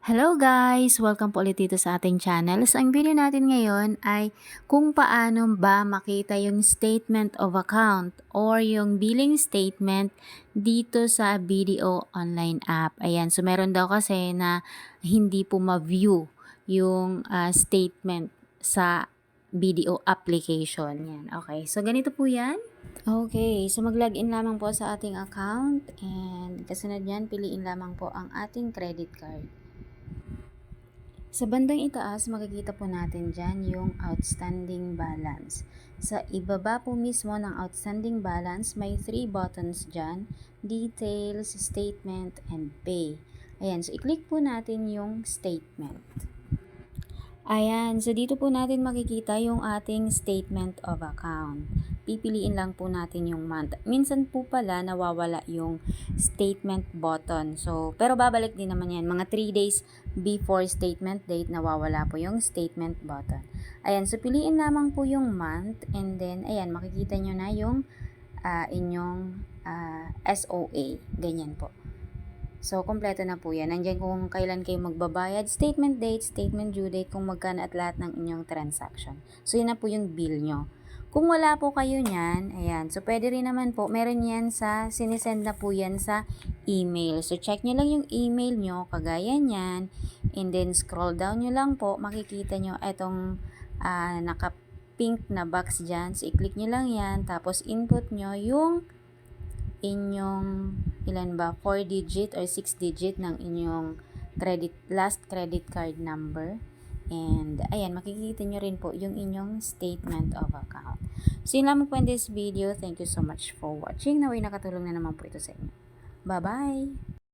Hello guys! Welcome po ulit dito sa ating channel. So, ang video natin ngayon ay kung paano ba makita yung statement of account or yung billing statement dito sa BDO online app. Ayan, so meron daw kasi na hindi po ma-view yung statement sa BDO application. Yan, okay. So, ganito po yan. Okay, so mag-login lamang po sa ating account and kasunod yan, piliin lamang po ang ating credit card. Sa bandang itaas, makikita po natin dyan yung outstanding balance. Sa ibaba po mismo ng outstanding balance, may 3 buttons dyan, details, statement, and pay. Ayan, so i-click po natin yung statement. Ayan, so dito po natin makikita yung ating statement of account. Pipiliin lang po natin yung month. Minsan po pala nawawala yung statement button. So, pero babalik din naman yan. Mga 3 days before statement date, nawawala po yung statement button. Ayan, so piliin lamang po yung month and then, ayan, makikita nyo na yung inyong SOA. Ganyan po. So, kompleto na po yan. Nandiyan kung kailan kayo magbabayad, statement date, statement due date, kung magkano at lahat ng inyong transaction. So, yun na po yung bill nyo. Kung wala po kayo niyan, ayan, so pwede rin naman po, meron yan sinisend na po yan sa email. So, check nyo lang yung email nyo, kagaya niyan, and then scroll down nyo lang po, makikita nyo itong naka-pink na box dyan. So, i-click nyo lang yan, tapos input nyo yung inyong 4 digit or 6 digit ng inyong last credit card number. And ayan, makikita nyo rin po yung inyong statement of account. So yun lamang po in this video. Thank you so much for watching. Naway nakatulong na naman po ito sa inyo. Bye-bye!